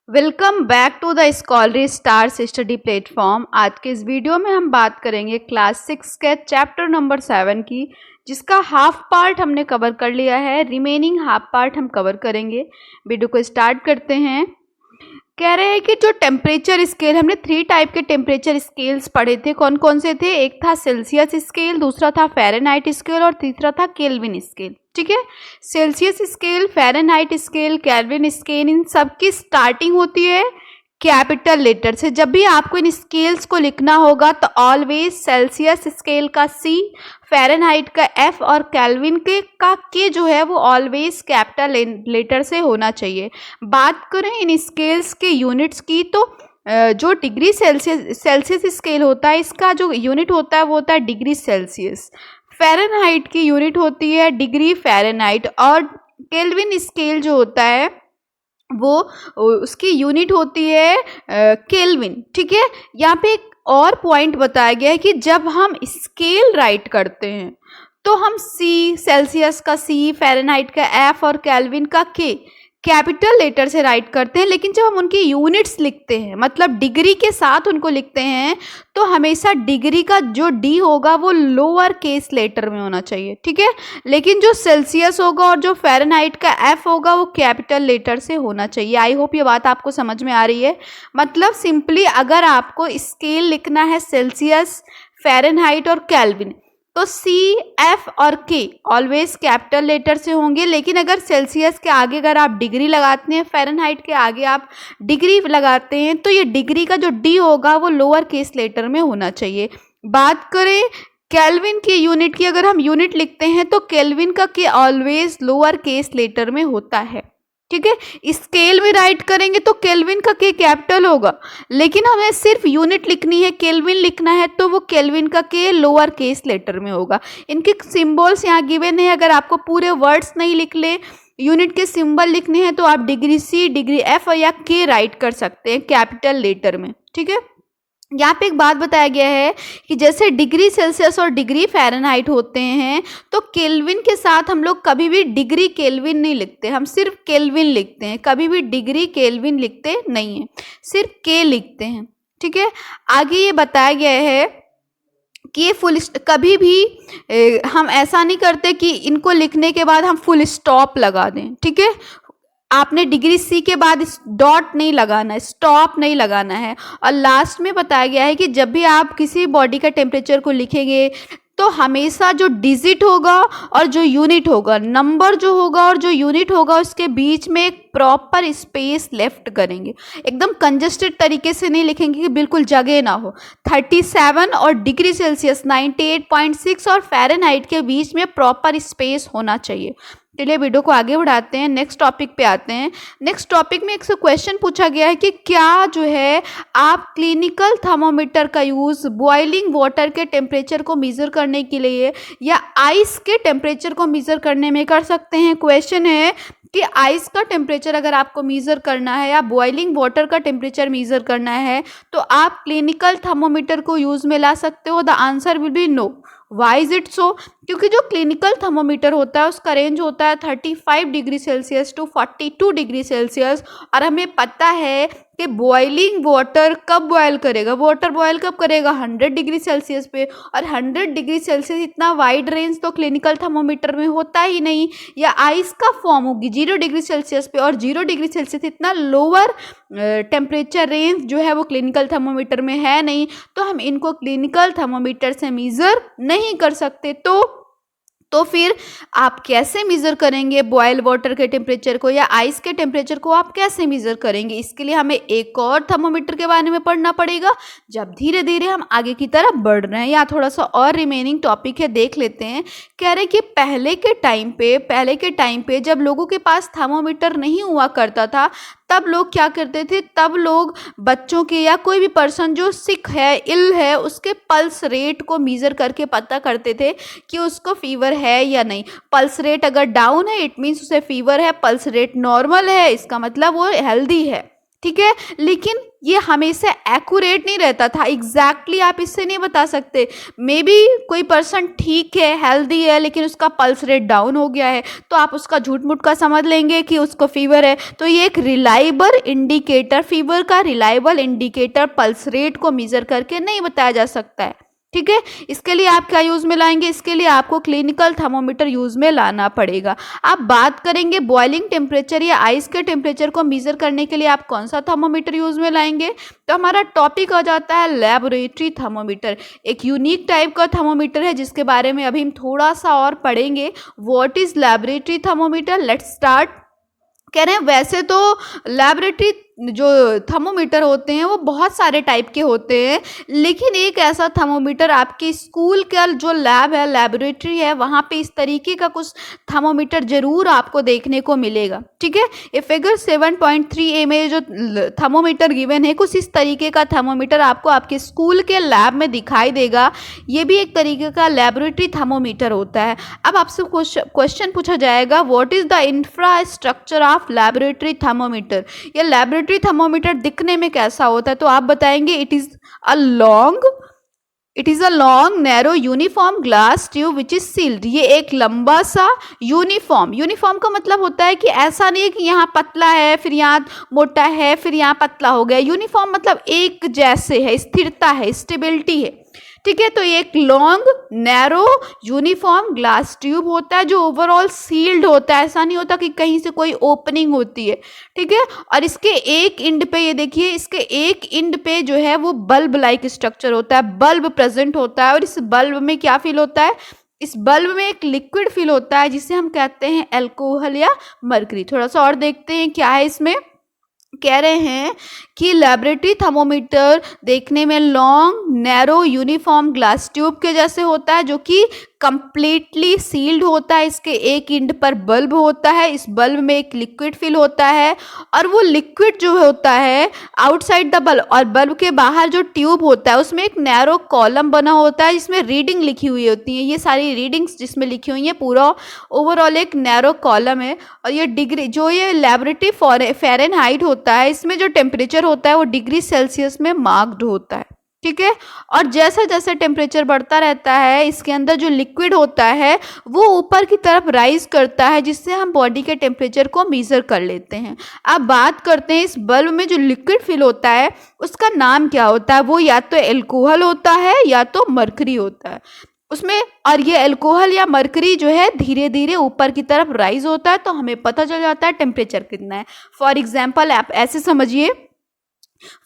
Welcome back to the Scholarly Stars study platform. आज के इस वीडियो में हम बात करेंगे क्लास 6 के चैप्टर नंबर 7 की, जिसका हाफ पार्ट हमने कवर कर लिया है। रिमेनिंग हाफ पार्ट हम कवर करेंगे। वीडियो को स्टार्ट करते हैं। कह रहे हैं कि जो टेम्परेचर स्केल, हमने 3 टाइप के टेम्परेचर स्केल्स पढ़े थे। कौन कौन से थे? एक था सेल्सियस स्केल, दूसरा था फ़ारेनहाइट स्केल और तीसरा था केल्विन स्केल। ठीक है, Celsius scale, Fahrenheit scale, Kelvin scale, इन सब की स्टार्टिंग होती है कैपिटल लेटर से। जब भी आपको इन स्केल्स को लिखना होगा तो ऑलवेज सेल्सियस स्केल का C, फ़ारेनहाइट का F और केल्विन के जो है वो ऑलवेज कैपिटल लेटर से होना चाहिए। बात करें इन स्केल्स के यूनिट्स की तो जो डिग्री सेल्सियस स्केल होता है, इसका जो यूनिट होता है वो होता है डिग्री सेल्सियस। फ़ारेनहाइट की यूनिट होती है डिग्री फ़ारेनहाइट और केल्विन स्केल जो होता है वो उसकी यूनिट होती है केल्विन। ठीक है, यहाँ पे एक और पॉइंट बताया गया है कि जब हम स्केल राइट करते हैं तो हम C, सेल्सियस का C, फ़ारेनहाइट का F और केल्विन का K कैपिटल लेटर से राइट करते हैं। लेकिन जब हम उनकी यूनिट्स लिखते हैं, मतलब डिग्री के साथ उनको लिखते हैं, तो हमेशा डिग्री का जो D होगा वो लोअर केस लेटर में होना चाहिए। ठीक है, लेकिन जो सेल्सियस होगा और जो फ़ारेनहाइट का F होगा वो कैपिटल लेटर से होना चाहिए। आई होप ये बात आपको समझ में आ रही है। मतलब सिंपली अगर आपको स्केल लिखना है सेल्सियस, फ़ारेनहाइट और केल्विन, तो C, F और K ऑलवेज कैपिटल लेटर से होंगे। लेकिन अगर सेल्सियस के आगे अगर आप डिग्री लगाते हैं, फ़ारेनहाइट के आगे आप डिग्री लगाते हैं, तो ये डिग्री का जो D होगा वो लोअर केस लेटर में होना चाहिए। बात करें केल्विन की यूनिट की, अगर हम यूनिट लिखते हैं तो केल्विन का K always lower case letter में होता है। ठीक है, स्केल में राइट करेंगे तो केल्विन का K कैपिटल होगा, लेकिन हमें सिर्फ यूनिट लिखनी है, केल्विन लिखना है, तो वो केल्विन का K लोअर केस लेटर में होगा। इनके सिंबल्स यहाँ गिवन है। अगर आपको पूरे वर्ड्स नहीं लिख ले, यूनिट के सिंबल लिखने हैं, तो आप डिग्री C, डिग्री F या K राइट कर सकते हैं कैपिटल लेटर में। ठीक है, यहाँ पे एक बात बताया गया है कि जैसे डिग्री सेल्सियस और डिग्री फ़ारेनहाइट होते हैं, तो केल्विन के साथ हम लोग कभी भी डिग्री केल्विन नहीं लिखते, हम सिर्फ केल्विन लिखते हैं। कभी भी डिग्री केल्विन लिखते नहीं हैं, सिर्फ K लिखते हैं। ठीक है, आगे ये बताया गया है कि ये कभी भी हम ऐसा नहीं करते कि इनको लिखने के बाद हम फुल स्टॉप लगा दें। ठीक है, आपने डिग्री C के बाद डॉट नहीं लगाना है, स्टॉप नहीं लगाना है। और लास्ट में बताया गया है कि जब भी आप किसी बॉडी का टेम्परेचर को लिखेंगे तो हमेशा जो डिजिट होगा और जो यूनिट होगा, नंबर जो होगा और जो यूनिट होगा, उसके बीच में एक प्रॉपर स्पेस लेफ्ट करेंगे। एकदम कंजस्टेड तरीके से नहीं लिखेंगे कि बिल्कुल जगह ना हो। 37 और डिग्री सेल्सियस 98.6 और फ़ारेनहाइट के बीच में प्रॉपर स्पेस होना चाहिए। चलिए वीडियो को आगे बढ़ाते हैं, नेक्स्ट टॉपिक पे आते हैं। नेक्स्ट टॉपिक में एक क्वेश्चन पूछा गया है कि क्या जो है आप क्लिनिकल थर्मोमीटर का यूज़ बॉइलिंग वाटर के टेम्परेचर को मेज़र करने के लिए या आइस के टेम्परेचर को मेज़र करने में कर सकते हैं। क्वेश्चन है कि आइस का टेम्परेचर अगर आपको मेज़र करना है या बॉइलिंग वाटर का टेम्परेचर मेज़र करना है तो आप क्लिनिकल थर्मोमीटर को यूज़ में ला सकते हो। The answer will be no. Why is it so? क्योंकि जो क्लिनिकल थर्मोमीटर होता है उसका रेंज होता है 35 degree Celsius to 42 degree Celsius. और हमें पता है कि बॉइलिंग वाटर कब बॉयल करेगा, वाटर बॉयल कब करेगा? 100 डिग्री सेल्सियस पे। और 100 डिग्री सेल्सियस इतना वाइड रेंज तो क्लिनिकल थर्मोमीटर में होता ही नहीं। या आइस का फॉर्म होगी 0 डिग्री सेल्सियस पे, और 0 डिग्री सेल्सियस इतना लोअर टेम्परेचर रेंज जो है वो क्लिनिकल थर्मोमीटर में है नहीं, तो हम इनको क्लिनिकल थर्मोमीटर से मेज़र नहीं कर सकते। तो फिर आप कैसे मेज़र करेंगे बॉयल वाटर के टेम्परेचर को या आइस के टेम्परेचर को आप कैसे मेज़र करेंगे? इसके लिए हमें एक और थर्मोमीटर के बारे में पढ़ना पड़ेगा जब धीरे धीरे हम आगे की तरफ बढ़ रहे हैं। या थोड़ा सा और रिमेनिंग टॉपिक है, देख लेते हैं। कह रहे कि पहले के टाइम पे जब लोगों के पास थर्मोमीटर नहीं हुआ करता था, तब लोग क्या करते थे? तब लोग बच्चों के या कोई भी पर्सन जो सिक है, इल है, उसके पल्स रेट को मेज़र करके पता करते थे कि उसको फीवर है या नहीं। पल्स रेट अगर डाउन है इट मीन्स उसे फीवर है, पल्स रेट नॉर्मल है इसका मतलब वो हेल्दी है। ठीक है, लेकिन ये हमेशा एक्यूरेट नहीं रहता था। एग्जैक्टली आप इससे नहीं बता सकते। मे बी कोई पर्सन ठीक है, हेल्दी है, लेकिन उसका पल्स रेट डाउन हो गया है, तो आप उसका झूठ मूठ का समझ लेंगे कि उसको फीवर है। तो ये एक रिलायबल इंडिकेटर, फीवर का रिलायबल इंडिकेटर पल्स रेट को मेजर करके नहीं बताया जा सकता है। ठीक है, इसके लिए आप क्या यूज में लाएंगे? इसके लिए आपको क्लिनिकल थर्मोमीटर यूज में लाना पड़ेगा। आप बात करेंगे बॉइलिंग टेम्परेचर या आइस के टेम्परेचर को मेजर करने के लिए आप कौन सा थर्मोमीटर यूज में लाएंगे? तो हमारा टॉपिक आ जाता है लेबोरेटरी थर्मोमीटर। एक यूनिक टाइप का थर्मोमीटर है जिसके बारे में अभी हम थोड़ा सा और पढ़ेंगे। What is laboratory thermometer? Let's start. कह रहे हैं वैसे तो लेबोरेटरी जो थर्मोमीटर होते हैं वो बहुत सारे टाइप के होते हैं, लेकिन एक ऐसा थर्मोमीटर आपके स्कूल का जो लैब है, लेबोरेटरी है, वहाँ पे इस तरीके का कुछ थर्मोमीटर जरूर आपको देखने को मिलेगा। ठीक है, ये फिगर 7.3a में जो थर्मोमीटर गिवन है, कुछ इस तरीके का थर्मोमीटर आपको आपके स्कूल के लैब में दिखाई देगा। ये भी एक तरीके का लेबोरेटरी थर्मोमीटर होता है। अब आपसे क्वेश्चन पूछा जाएगा, what is the infrastructure of laboratory thermometer? ये लेबोरेटरी थर्मोमीटर दिखने में कैसा होता है? तो आप बताएंगे it is a long narrow uniform glass tube which is sealed. ये एक लंबा सा यूनिफॉर्म का मतलब होता है कि ऐसा नहीं है कि यहाँ पतला है फिर यहाँ मोटा है फिर यहाँ पतला हो गया। यूनिफॉर्म मतलब एक जैसे है, स्थिरता है, स्टेबिलिटी है। ठीक है, तो ये एक long narrow uniform glass tube होता है जो ओवरऑल सील्ड होता है। ऐसा नहीं होता कि कहीं से कोई ओपनिंग होती है। ठीक है, और इसके एक इंड पे ये देखिए, इसके एक इंड पे जो है वो बल्ब लाइक स्ट्रक्चर होता है, बल्ब प्रेजेंट होता है। और इस बल्ब में क्या फील होता है? इस बल्ब में एक लिक्विड फील होता है जिसे हम कहते हैं अल्कोहल या मरकरी। थोड़ा सा और देखते हैं क्या है इसमें। कह रहे हैं कि लेबोरेटरी थर्मोमीटर देखने में long narrow uniform glass tube के जैसे होता है जो कि कंप्लीटली सील्ड होता है। इसके एक इंड पर बल्ब होता है, इस बल्ब में एक लिक्विड फिल होता है और वो लिक्विड जो होता है आउटसाइड द बल्ब, और बल्ब के बाहर जो ट्यूब होता है उसमें एक नैरो कॉलम बना होता है जिसमें रीडिंग लिखी हुई होती है। ये सारी रीडिंग्स जिसमें लिखी हुई है, पूरा ओवरऑल एक नैरो कॉलम है। और ये डिग्री जो ये लेबोरेटरी फ़ारेनहाइट होता है, इसमें जो टेम्परेचर होता है वो डिग्री सेल्सियस में मार्क्ड होता है। ठीक है, और जैसा जैसा टेम्परेचर बढ़ता रहता है इसके अंदर जो लिक्विड होता है वो ऊपर की तरफ राइज करता है, जिससे हम बॉडी के टेम्परेचर को मेजर कर लेते हैं। अब बात करते हैं इस बल्ब में जो लिक्विड फिल होता है उसका नाम क्या होता है? वो या तो अल्कोहल होता है या तो मरकरी होता है उसमें। और ये अल्कोहल या मरकरी जो है धीरे धीरे ऊपर की तरफ राइज होता है, तो हमें पता चल जाता है टेम्परेचर कितना है। फॉर एग्जाम्पल आप ऐसे समझिए,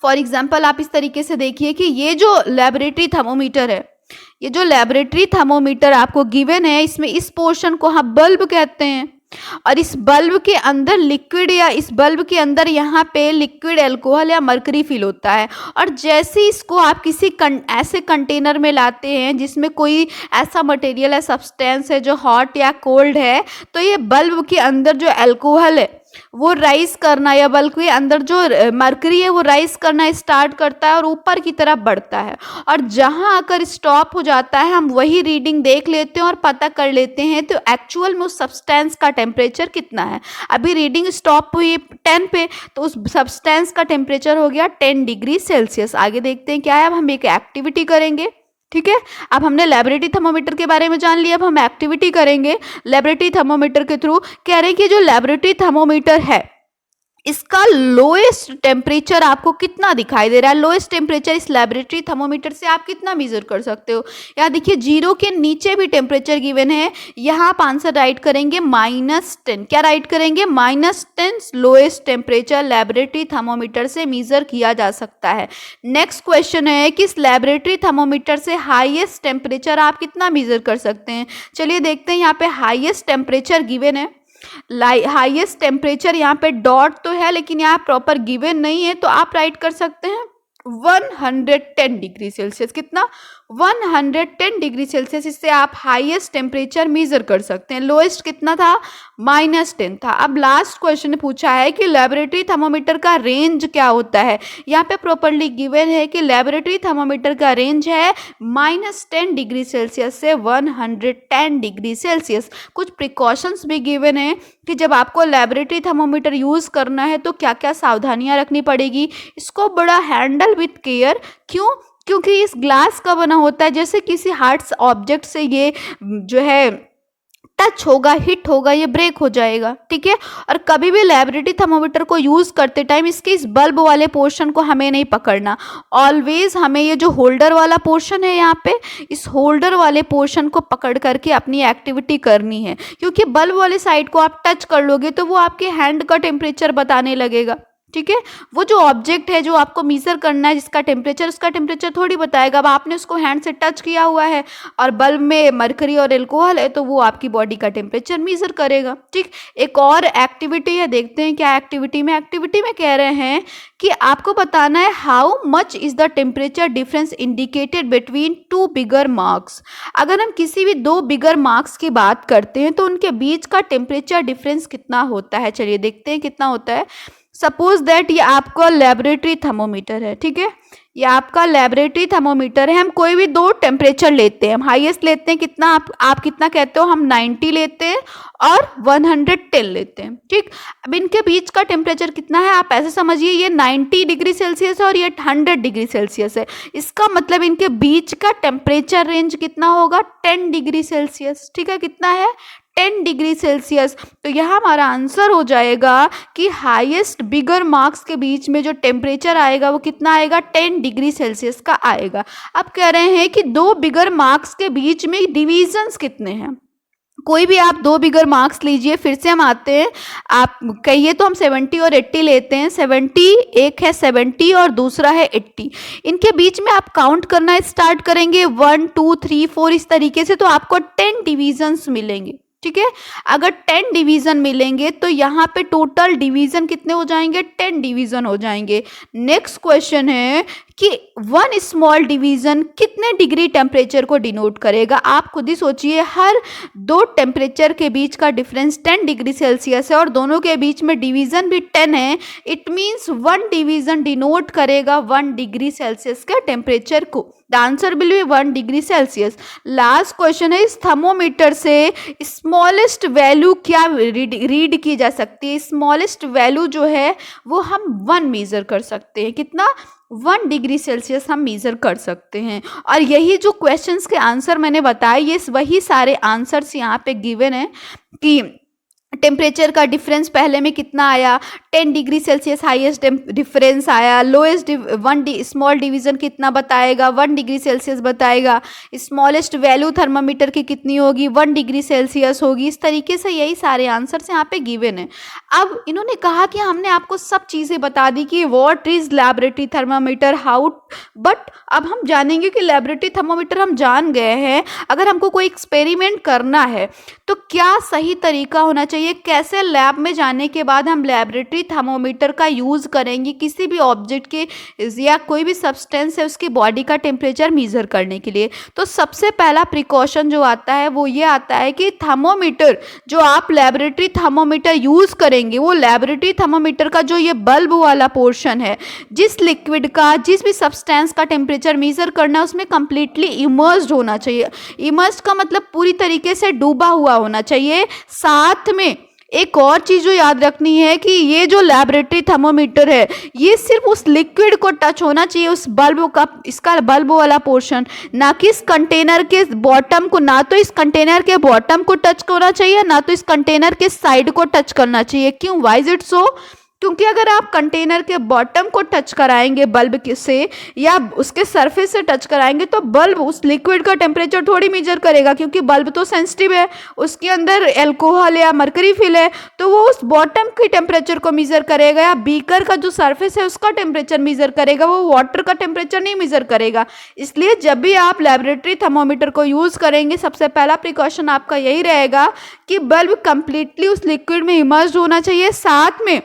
फॉर एग्जाम्पल आप इस तरीके से देखिए कि ये जो लेबोरेटरी थर्मोमीटर है, ये जो लेबोरेटरी थर्मोमीटर आपको गिवन है, इसमें इस पोर्शन को हम बल्ब कहते हैं और इस बल्ब के अंदर लिक्विड या इस बल्ब के अंदर यहाँ पे लिक्विड अल्कोहल या मरकरी फिल होता है। और जैसे इसको आप किसी ऐसे कंटेनर में लाते हैं जिसमें कोई ऐसा मटेरियल है, सब्सटेंस है जो हॉट या कोल्ड है, तो ये बल्ब के अंदर जो अल्कोहल है वो राइज करना या बल्ब के अंदर जो मरकरी है वो राइज करना स्टार्ट करता है और ऊपर की तरफ बढ़ता है। और जहां आकर स्टॉप हो जाता है हम वही रीडिंग देख लेते हैं और पता कर लेते हैं तो एक्चुअल में उस सब्सटेंस का टेम्परेचर कितना है। अभी रीडिंग स्टॉप हुई 10 पे, तो उस सब्सटेंस का टेम्परेचर हो गया 10 डिग्री सेल्सियस। आगे देखते हैं क्या है। अब हम एक एक्टिविटी करेंगे। ठीक है, अब हमने लेबोरेटरी थर्मोमीटर के बारे में जान लिया, अब हम एक्टिविटी करेंगे लेबोरेटरी थर्मोमीटर के थ्रू। कह रहे हैं कि जो लेबोरेटरी थर्मोमीटर है इसका लोएस्ट टेम्परेचर आपको कितना दिखाई दे रहा है? लोएस्ट टेम्परेचर इस लेबोरेटरी थर्मोमीटर से आप कितना मेजर कर सकते हो? यहाँ देखिए 0 के नीचे भी टेम्परेचर गिवन है, यहाँ आप आंसर राइट करेंगे -10। क्या राइट करेंगे? -10 लोएस्ट टेम्परेचर लेबोरेटरी थर्मोमीटर से मेजर किया जा सकता है। नेक्स्ट क्वेश्चन है कि इस लेबोरेटरी थर्मोमीटर से हाईएस्ट टेम्परेचर आप कितना मेजर कर सकते हैं? चलिए देखते हैं। यहाँ पे हाईएस्ट टेम्परेचर गिवन है, हाईएस्ट टेम्परेचर यहाँ पे डॉट तो है लेकिन यहाँ प्रॉपर गिवन नहीं है, तो आप राइट कर सकते हैं 110 डिग्री सेल्सियस। कितना? 110 डिग्री सेल्सियस। इससे आप हाईएस्ट टेम्परेचर मेजर कर सकते हैं। लोएस्ट कितना था? -10 था। अब लास्ट क्वेश्चन पूछा है कि लेबोरेटरी थर्मोमीटर का रेंज क्या होता है। यहाँ पे प्रॉपर्ली गिवन है कि लेबोरेटरी थर्मोमीटर का रेंज है -10 डिग्री सेल्सियस से 110 डिग्री सेल्सियस। कुछ प्रिकॉशंस भी गिवन है कि जब आपको लेबोरेटरी थर्मोमीटर यूज़ करना है तो क्या क्या सावधानियां रखनी पड़ेगी। इसको बड़ा हैंडल विथ केयर। क्यों? क्योंकि इस ग्लास का बना होता है, जैसे किसी हार्ड ऑब्जेक्ट से ये जो है टच होगा, हिट होगा, ये ब्रेक हो जाएगा, ठीक है। और कभी भी लेबोरेटरी थर्मोमीटर को यूज करते टाइम इसके इस बल्ब वाले पोर्शन को हमें नहीं पकड़ना। ऑलवेज हमें ये जो होल्डर वाला पोर्शन है यहाँ पे, इस होल्डर वाले पोर्शन को पकड़ करके अपनी एक्टिविटी करनी है, क्योंकि बल्ब वाले साइड को आप टच कर लोगे तो वो आपके हैंड का टेम्परेचर बताने लगेगा, ठीक है। वो जो ऑब्जेक्ट है जो आपको मीजर करना है, जिसका टेम्परेचर, उसका टेम्परेचर थोड़ी बताएगा। अब आपने उसको हैंड से टच किया हुआ है और बल्ब में मरकरी और एल्कोहल है तो वो आपकी बॉडी का टेम्परेचर मीजर करेगा, ठीक। एक और एक्टिविटी है, देखते हैं क्या एक्टिविटी में कह रहे हैं कि आपको बताना है how much is the temperature difference indicated between two bigger marks. अगर हम किसी भी दो बिगर मार्क्स की बात करते हैं तो उनके बीच का टेम्परेचर डिफरेंस कितना होता है। चलिए देखते हैं कितना होता है। सपोज दैट ये आपका लेबोरेटरी थर्मोमीटर है, ठीक है। ये आपका लेबोरेटरी थर्मोमीटर है। हम कोई भी दो टेम्परेचर लेते हैं, हम हाईएस्ट लेते हैं कितना, आप कितना कहते हो, हम 90 लेते हैं और 110 लेते हैं, ठीक। अब इनके बीच का टेम्परेचर कितना है, आप ऐसे समझिए ये 90 डिग्री सेल्सियस है और ये 100 डिग्री सेल्सियस है। इसका मतलब इनके बीच का टेम्परेचर रेंज कितना होगा, 10 डिग्री सेल्सियस, ठीक है। कितना है, 10 डिग्री सेल्सियस। तो यह हमारा आंसर हो जाएगा कि हाईएस्ट बिगर मार्क्स के बीच में जो टेम्परेचर आएगा वो कितना आएगा, 10 डिग्री सेल्सियस का आएगा। अब कह रहे हैं कि दो बिगर मार्क्स के बीच में डिवीजन्स कितने हैं। कोई भी आप दो बिगर मार्क्स लीजिए, फिर से हम आते हैं, आप कहिए तो हम 70 और 80 लेते हैं। 70, एक है 70 और दूसरा है 80। इनके बीच में आप काउंट करना स्टार्ट करेंगे 1 2 3 4 इस तरीके से, तो आपको 10 डिवीजन्स मिलेंगे, ठीक है। अगर 10 डिवीजन मिलेंगे तो यहाँ पे टोटल डिवीजन कितने हो जाएंगे, 10 डिवीजन हो जाएंगे। नेक्स्ट क्वेश्चन है कि वन स्मॉल डिवीजन कितने डिग्री टेम्परेचर को डिनोट करेगा। आप खुद ही सोचिए, हर दो टेम्परेचर के बीच का डिफरेंस 10 डिग्री सेल्सियस है और दोनों के बीच में डिवीजन भी 10 है। It means one division denote करेगा 1 डिग्री सेल्सियस के टेम्परेचर को। The answer will B 1 degree Celsius. Last question है, इस थर्मोमीटर से स्मॉलेस्ट वैल्यू क्या रीड की जा सकती है। स्मॉलेस्ट वैल्यू जो है वो हम 1 मेजर कर सकते हैं। कितना, 1 डिग्री सेल्सियस हम मेजर कर सकते हैं। और यही जो क्वेश्चंस के आंसर मैंने बताए, ये वही सारे आंसर्स यहाँ पे गिवन है कि टेम्परेचर का डिफरेंस पहले में कितना आया, 10 डिग्री सेल्सियस हाईएस्ट डिफरेंस आया। लोएस्ट स्मॉल डिवीजन कितना बताएगा, 1 डिग्री सेल्सियस बताएगा। स्मॉलेस्ट वैल्यू थर्मामीटर की कितनी होगी, 1 डिग्री सेल्सियस होगी। इस तरीके से यही सारे आंसर्स यहाँ पे गिवन है। अब इन्होंने कहा कि हमने आपको सब चीज़ें बता दी कि what is laboratory thermometer, how, but अब हम जानेंगे कि लैबोरेटरी थर्मामीटर हम जान गए हैं। अगर हमको कोई एक्सपेरिमेंट करना है तो क्या सही तरीका होना चाहिए, कैसे लैब में जाने के बाद हम लैबोरेटरी थर्मोमीटर का यूज़ करेंगे किसी भी ऑब्जेक्ट के या कोई भी सब्सटेंस है उसकी बॉडी का टेम्परेचर मेजर करने के लिए। तो सबसे पहला प्रिकॉशन जो आता है वो ये आता है कि थर्मोमीटर, जो आप लैबोरेटरी थर्मोमीटर यूज़ करेंगे, वो लैबोरेटरी थर्मोमीटर का जो ये बल्ब वाला पोर्शन है, जिस लिक्विड का, जिस भी सब्सटेंस का टेम्परेचर मेजर करना है, उसमें कंप्लीटली इमर्स्ड होना चाहिए। इमर्स्ड का मतलब पूरी तरीके से डूबा हुआ होना चाहिए। साथ में एक और चीज़ जो याद रखनी है कि ये जो लैबोरेटरी थर्मोमीटर है ये सिर्फ उस लिक्विड को टच होना चाहिए, उस बल्ब का, इसका बल्ब वाला पोर्शन, ना कि इस कंटेनर के बॉटम को, ना तो इस कंटेनर के बॉटम को टच करना चाहिए, ना तो इस कंटेनर के साइड को टच करना चाहिए। क्यों, वाई इज इट सो? क्योंकि अगर आप कंटेनर के बॉटम को टच कराएंगे बल्ब से या उसके सरफेस से टच कराएंगे तो बल्ब उस लिक्विड का टेम्परेचर थोड़ी मेजर करेगा, क्योंकि बल्ब तो सेंसिटिव है, उसके अंदर एल्कोहल या मरकरी फिल है, तो वो उस बॉटम के टेम्परेचर को मेजर करेगा, या बीकर का जो सरफेस है उसका टेम्परेचर मेजर करेगा, वो वाटर का टेम्परेचर नहीं मेजर करेगा। इसलिए जब भी आप लैबोरेटरी थर्मोमीटर को यूज़ करेंगे, सबसे पहला प्रिकॉशन आपका यही रहेगा कि बल्ब कंप्लीटली उस लिक्विड में इमर्स्ड होना चाहिए। साथ में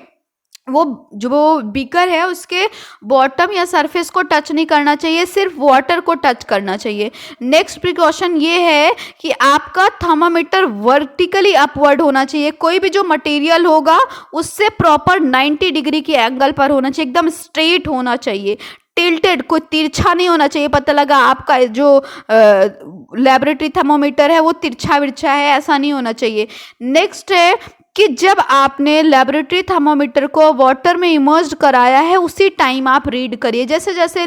वो जो बीकर है उसके बॉटम या सरफेस को टच नहीं करना चाहिए, सिर्फ वाटर को टच करना चाहिए। नेक्स्ट प्रिकॉशन ये है कि आपका थर्मामीटर वर्टिकली अपवर्ड होना चाहिए। कोई भी जो मटेरियल होगा उससे प्रॉपर 90 डिग्री के एंगल पर होना चाहिए, एकदम स्ट्रेट होना चाहिए, टिल्टेड, कोई तिरछा नहीं होना चाहिए। पता लगा आपका जो लैबोरेटरी थर्मोमीटर है वो तिरछा विरछा है, ऐसा नहीं होना चाहिए। नेक्स्ट है कि जब आपने लेबोरेटरी थर्मोमीटर को वाटर में इमर्स्ड कराया है उसी टाइम आप रीड करिए। जैसे जैसे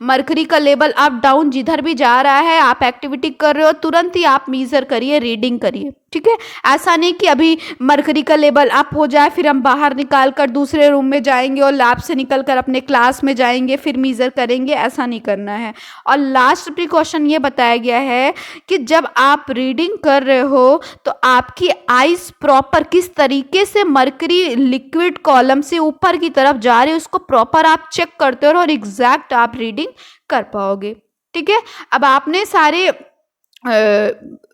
मरकरी का लेवल अप डाउन जिधर भी जा रहा है, आप एक्टिविटी कर रहे हो, तुरंत ही आप मीजर करिए, रीडिंग करिए, ठीक है। ऐसा नहीं कि अभी मरकरी का लेवल अप हो जाए फिर हम बाहर निकाल कर दूसरे रूम में जाएंगे और लैब से निकल कर अपने क्लास में जाएंगे फिर मीजर करेंगे, ऐसा नहीं करना है। और लास्ट प्रिकॉशन ये बताया गया है कि जब आप रीडिंग कर रहे हो तो आपकी आइज प्रॉपर किस तरीके से मरकरी लिक्विड कॉलम से ऊपर की तरफ जा रही है उसको प्रॉपर आप चेक करते हो और एग्जैक्ट आप रीडिंग कर पाओगे, ठीक है। अब आपने सारे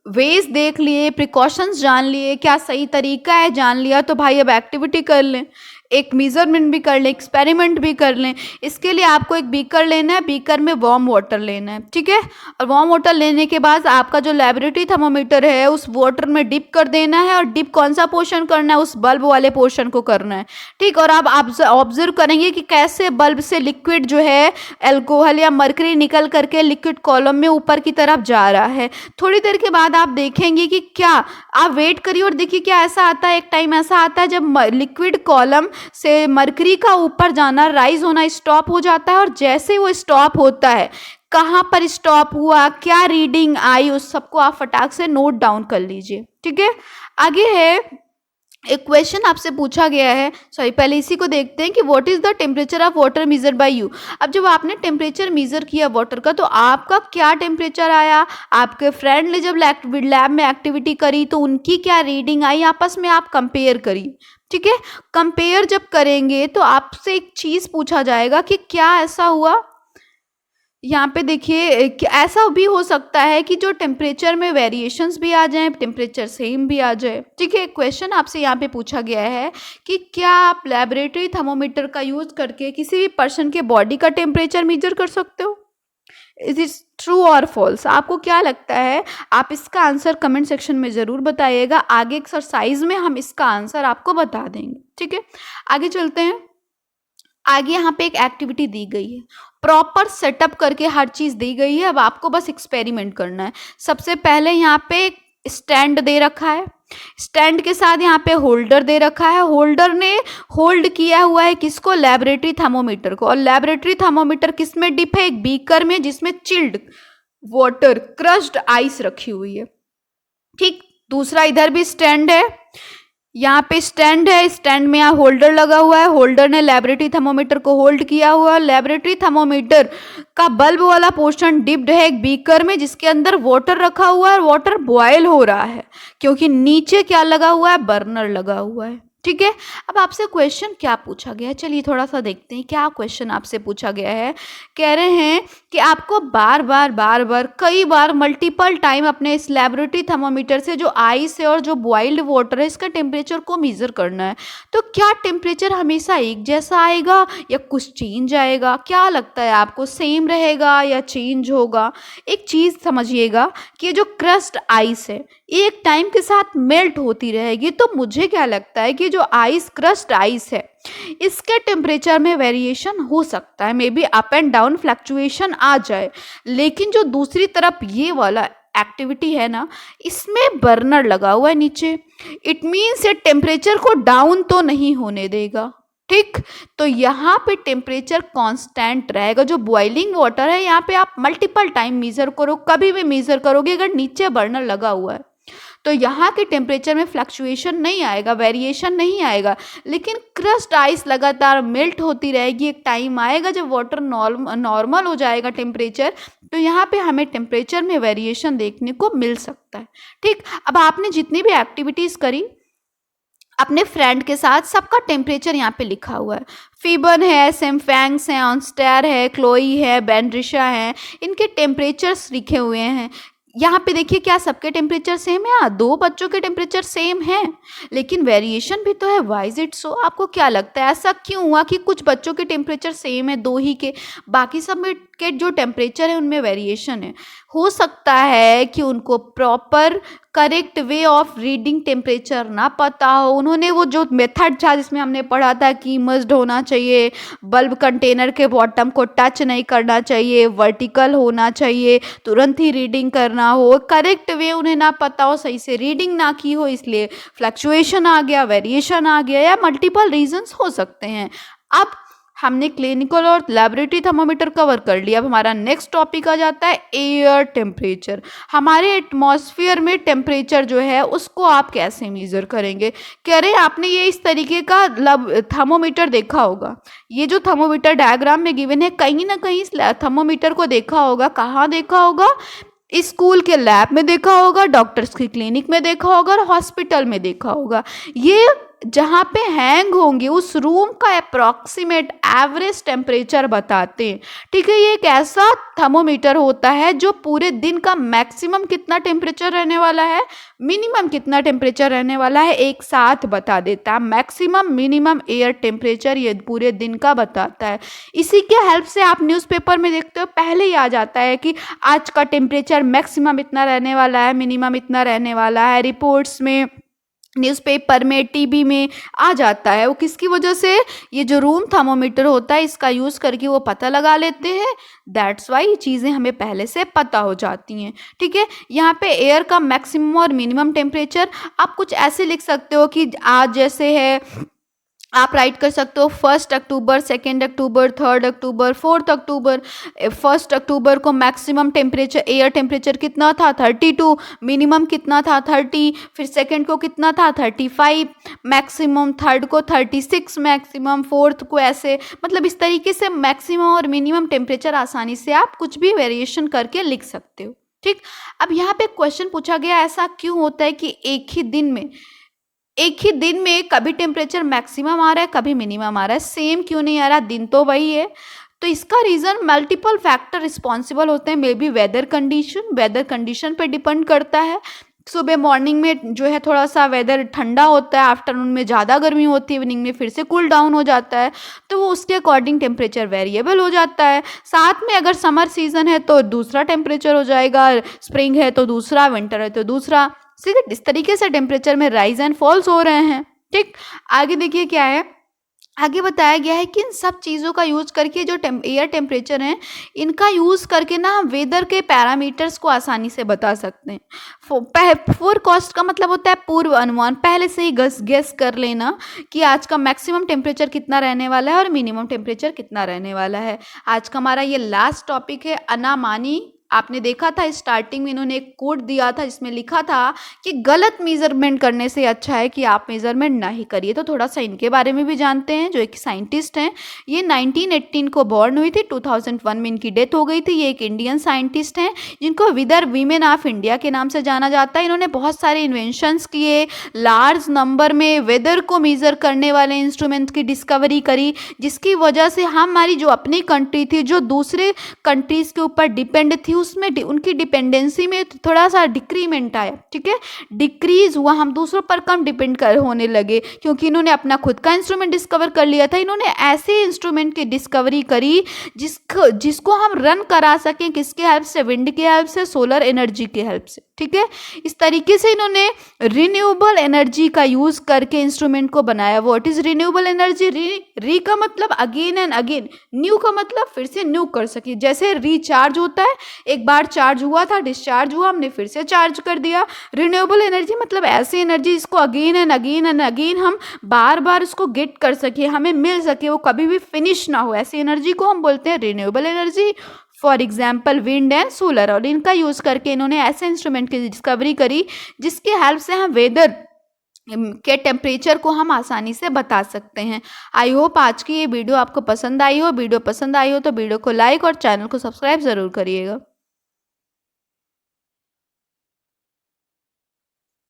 वेज देख लिए, प्रिकॉशंस जान लिए, क्या सही तरीका है जान लिया, तो भाई अब एक्टिविटी कर लें, एक मेजरमेंट भी कर लें, एक्सपेरिमेंट भी कर लें। इसके लिए आपको एक बीकर लेना है, बीकर में वार्म वाटर लेना है, ठीक है। और वार्म वाटर लेने के बाद आपका जो लेबोरेटरी थर्मोमीटर है उस वाटर में डिप कर देना है, और डिप कौन सा पोर्शन करना है, उस बल्ब वाले पोर्शन को करना है, ठीक। और आप ऑब्जर्व करेंगे कि कैसे बल्ब से लिक्विड जो है एल्कोहल या मरकरी निकल करके लिक्विड कॉलम में ऊपर की तरफ जा रहा है। थोड़ी देर के बाद आप देखेंगे कि क्या, आप वेट करिए और देखिए क्या ऐसा आता है, एक टाइम ऐसा आता है जब लिक्विड कॉलम से मरकरी का ऊपर जाना, राइज होना स्टॉप हो जाता है। और जैसे वो स्टॉप होता है, कहाँ पर स्टॉप हुआ, क्या रीडिंग आई, उस सबको आप फटाक से नोट डाउन कर लीजिए, ठीक है। आगे है एक क्वेश्चन आपसे पूछा गया है, सॉरी पहले इसी को देखते हैं कि what is the temperature of water measure by you. अब जब आपने टेम्परेचर मेजर किया वाटर का तो आपका क्या टेम्परेचर आया, आपके फ्रेंड ने जब लैब में एक्टिविटी करी तो उनकी क्या रीडिंग आई, आपस में आप कंपेयर करिए, ठीक है। कंपेयर जब करेंगे तो आपसे एक चीज पूछा जाएगा कि क्या ऐसा हुआ। यहाँ पे देखिए कि ऐसा भी हो सकता है कि जो टेम्परेचर में वेरिएशंस भी आ जाएं, टेम्परेचर सेम भी आ जाए, ठीक है। क्वेश्चन आपसे यहाँ पे पूछा गया है कि क्या आप लेबोरेटरी थर्मोमीटर का यूज करके किसी भी पर्सन के बॉडी का टेम्परेचर मेजर कर सकते हो। इज इट ट्रू और फॉल्स, आपको क्या लगता है। आप इसका आंसर कमेंट सेक्शन में ज़रूर बताइएगा, आगे एक्सरसाइज में हम इसका आंसर आपको बता देंगे, ठीक है। आगे चलते हैं। आगे यहाँ पे एक एक्टिविटी दी गई है, प्रॉपर सेटअप करके हर चीज़ दी गई है, अब आपको बस एक्सपेरिमेंट करना है। सबसे पहले यहाँ पे स्टैंड दे रखा है, स्टैंड के साथ यहाँ पे होल्डर दे रखा है, होल्डर ने होल्ड किया हुआ है किसको, लेबोरेटरी थर्मोमीटर को। और लेबोरेटरी थर्मोमीटर किस में डिप है, एक बीकर में जिसमें चिल्ड वाटर, क्रश्ड आइस रखी हुई है, ठीक। दूसरा इधर भी स्टैंड है, यहाँ पे स्टैंड है, स्टैंड में यहाँ होल्डर लगा हुआ है, होल्डर ने लेबोरेटरी थर्मोमीटर को होल्ड किया हुआ है। लेबोरेटरी थर्मोमीटर का बल्ब वाला पोर्शन डिप्ड है एक बीकर में जिसके अंदर वाटर रखा हुआ है, वाटर बॉयल हो रहा है क्योंकि नीचे क्या लगा हुआ है, बर्नर लगा हुआ है, ठीक है। अब आपसे क्वेश्चन क्या पूछा गया है, चलिए थोड़ा सा देखते हैं क्या क्वेश्चन आपसे पूछा गया है। कह रहे हैं कि आपको बार बार कई बार मल्टीपल टाइम अपने इस लेबोरेटरी थर्मोमीटर से जो आइस है और जो बॉइल्ड वाटर है इसका टेम्परेचर को मेजर करना है। तो क्या टेम्परेचर हमेशा एक जैसा आएगा या कुछ चेंज आएगा, क्या लगता है आपको, सेम रहेगा या चेंज होगा। एक चीज़ समझिएगा कि जो क्रस्ट आइस है एक टाइम के साथ मेल्ट होती रहेगी, तो मुझे क्या लगता है कि जो आइस, क्रस्ट आइस है, इसके टेम्परेचर में वेरिएशन हो सकता है, maybe up and down fluctuation आ जाए। लेकिन जो दूसरी तरफ ये वाला एक्टिविटी है ना, इसमें बर्नर लगा हुआ है नीचे, इट मीन्स ये टेम्परेचर को डाउन तो नहीं होने देगा, ठीक। तो यहाँ पे टेम्परेचर कांस्टेंट रहेगा। जो बॉइलिंग वाटर है यहाँ पे आप मल्टीपल टाइम मेजर करो, कभी भी मेजर करोगे अगर नीचे बर्नर लगा हुआ है तो यहाँ के टेम्परेचर में फ्लक्चुएशन नहीं आएगा, वेरिएशन नहीं आएगा। लेकिन क्रस्ट आइस लगातार मेल्ट होती रहेगी, एक टाइम आएगा जब वाटर नॉर्मल हो जाएगा टेम्परेचर, तो यहाँ पे हमें टेम्परेचर में वेरिएशन देखने को मिल सकता है, ठीक। अब आपने जितनी भी एक्टिविटीज़ करी अपने फ्रेंड के साथ, सबका टेम्परेचर यहाँ पे लिखा हुआ है। फीबन है, सेमफैंग्स है, ऑनस्टेर है, क्लोई है, बेंड्रिशा है, इनके टेम्परेचर्स लिखे हुए हैं। यहाँ पे देखिए क्या सबके टेम्परेचर सेम है, हाँ 2 बच्चों के टेम्परेचर सेम है, लेकिन वेरिएशन भी तो है। व्हाई इज इट सो, आपको क्या लगता है ऐसा क्यों हुआ कि कुछ बच्चों के टेम्परेचर सेम है 2 ही के, बाकी सब में के जो टेम्परेचर है उनमें वेरिएशन है। हो सकता है कि उनको proper correct way of reading temperature ना पता हो। उन्होंने वो जो मेथड था जिसमें हमने पढ़ा था कि इमर्स्ड होना चाहिए, बल्ब कंटेनर के बॉटम को टच नहीं करना चाहिए, वर्टिकल होना चाहिए, तुरंत ही रीडिंग करना हो, करेक्ट वे उन्हें ना पता हो, सही से रीडिंग ना की हो, इसलिए फ्लक्चुएशन आ गया, वेरिएशन आ गया, या मल्टीपल रीजंस हो सकते हैं। अब हमने क्लिनिकल और लैबोरेटरी थर्मोमीटर कवर कर लिया। अब हमारा नेक्स्ट टॉपिक आ जाता है एयर टेम्परेचर। हमारे एटमॉस्फेयर में टेम्परेचर जो है उसको आप कैसे मेज़र करेंगे। कह रहे आपने ये इस तरीके का थर्मोमीटर देखा होगा। ये जो थर्मोमीटर डायग्राम में गिवन है, कहीं ना कहीं इस थर्मोमीटर को देखा होगा। कहाँ देखा होगा? स्कूल के लैब में देखा होगा, डॉक्टर्स की क्लिनिक में देखा होगा और हॉस्पिटल में देखा होगा। ये जहाँ पे हैंग होंगे उस रूम का अप्रॉक्सीमेट एवरेज टेम्परेचर बताते हैं। ठीक है, ये एक ऐसा थर्मोमीटर होता है जो पूरे दिन का मैक्सिमम कितना टेम्परेचर रहने वाला है, मिनिमम कितना टेम्परेचर रहने वाला है, एक साथ बता देता है। मैक्सिमम मिनिमम एयर टेम्परेचर ये पूरे दिन का बताता है। इसी के हेल्प से आप न्यूज़पेपर में देखते हो, पहले ही आ जाता है कि आज का टेम्परेचर मैक्सिमम इतना रहने वाला है, मिनिमम इतना रहने वाला है। रिपोर्ट्स में, न्यूज़पेपर में, टीवी में आ जाता है। वो किसकी वजह से? ये जो रूम थर्मोमीटर होता है इसका यूज़ करके वो पता लगा लेते हैं। दैट्स वाई ये चीज़ें हमें पहले से पता हो जाती हैं। ठीक है, यहाँ पे एयर का मैक्सिमम और मिनिमम टेम्परेचर आप कुछ ऐसे लिख सकते हो कि आज जैसे है, आप राइट कर सकते हो 1 अक्टूबर, 2 अक्टूबर, 3 अक्टूबर, 4 अक्टूबर। 1 अक्टूबर को मैक्सिमम टेम्परेचर, एयर टेम्परेचर कितना था? 32, मिनिमम कितना था? 30, फिर सेकंड को कितना था? 35 मैक्सिमम, थर्ड को 36 मैक्सिमम, फोर्थ को ऐसे। मतलब इस तरीके से मैक्सिमम और मिनिमम टेम्परेचर आसानी से आप कुछ भी वेरिएशन करके लिख सकते हो। ठीक, अब यहाँ पे क्वेश्चन पूछा गया ऐसा क्यों होता है कि एक ही दिन में कभी टेम्परेचर मैक्सिमम आ रहा है, कभी मिनिमम आ रहा है, सेम क्यों नहीं आ रहा? दिन तो वही है। तो इसका रीज़न मल्टीपल फैक्टर रिस्पॉन्सिबल होते हैं। मे बी वेदर कंडीशन पे डिपेंड करता है। सुबह मॉर्निंग में जो है थोड़ा सा वेदर ठंडा होता है, आफ्टरनून में ज़्यादा गर्मी होती है, इवनिंग में फिर से कूल डाउन हो जाता है, तो वो उसके अकॉर्डिंग टेम्परेचर वेरिएबल हो जाता है। साथ में अगर समर सीजन है तो दूसरा टेम्परेचर हो जाएगा, स्प्रिंग है तो दूसरा, विंटर है तो दूसरा। ठीक है, इस तरीके से टेम्परेचर में राइज एंड फॉल्स हो रहे हैं। ठीक, आगे देखिए क्या है। आगे बताया गया है कि इन सब चीज़ों का यूज करके जो एयर टेम्परेचर हैं, इनका यूज़ करके ना हम वेदर के पैरामीटर्स को आसानी से बता सकते हैं। फोरकास्ट का मतलब होता है पूर्व अनुमान। पहले से ही गेस कर लेना कि आज का मैक्सिमम टेम्परेचर कितना रहने वाला है और मिनिमम टेम्परेचर कितना रहने वाला है। आज का हमारा ये लास्ट टॉपिक है अनामानी। आपने देखा था स्टार्टिंग में इन्होंने एक कोड दिया था जिसमें लिखा था कि गलत मेजरमेंट करने से अच्छा है कि आप मेजरमेंट ना ही करिए। तो थोड़ा सा इनके बारे में भी जानते हैं। जो एक साइंटिस्ट हैं, ये 1918 को बॉर्न हुई थी, 2001 में इनकी डेथ हो गई थी। ये एक इंडियन साइंटिस्ट हैं जिनको विदर वीमेन ऑफ इंडिया के नाम से जाना जाता है। इन्होंने बहुत सारे इन्वेंशंस किए, लार्ज नंबर में वेदर को मेज़र करने वाले इंस्ट्रूमेंट की डिस्कवरी करी, जिसकी वजह से हमारी जो अपनी कंट्री थी, जो दूसरे कंट्रीज़ के ऊपर डिपेंड थी, उसमें उनकी डिपेंडेंसी में थोड़ा सा डिक्रीमेंट आया। ठीक है, डिक्रीज हुआ, हम दूसरों पर कम डिपेंड होने लगे, क्योंकि इन्होंने अपना खुद का इंस्ट्रूमेंट डिस्कवर कर लिया था। इन्होंने ऐसे इंस्ट्रूमेंट की डिस्कवरी करी जिसको हम रन करा सकें, किसके हेल्प से? विंड के हेल्प से, सोलर एनर्जी के हेल्प से। ठीक है, इस तरीके से इन्होंने रिन्यूएबल एनर्जी का यूज करके इंस्ट्रूमेंट को बनाया। What is renewable energy? री का मतलब अगेन एंड अगेन, न्यू का मतलब फिर से न्यू कर सके। जैसे रिचार्ज होता है, एक बार चार्ज हुआ था, डिस्चार्ज हुआ, हमने फिर से चार्ज कर दिया। रिन्यूएबल एनर्जी मतलब ऐसी एनर्जी जिसको again and again and again हम बार बार उसको गेट कर सके, हमें मिल सके, वो कभी भी फिनिश ना हो, ऐसी एनर्जी को हम बोलते हैं renewable energy. For example wind and solar. और इनका यूज़ करके इन्होंने ऐसे इंस्ट्रूमेंट की डिस्कवरी करी जिसके हेल्प से हम वेदर के टेम्परेचर को हम आसानी से बता सकते हैं। आई होप आज की ये वीडियो आपको पसंद आई हो। वीडियो पसंद आई हो तो वीडियो को लाइक और चैनल को सब्सक्राइब ज़रूर करिएगा।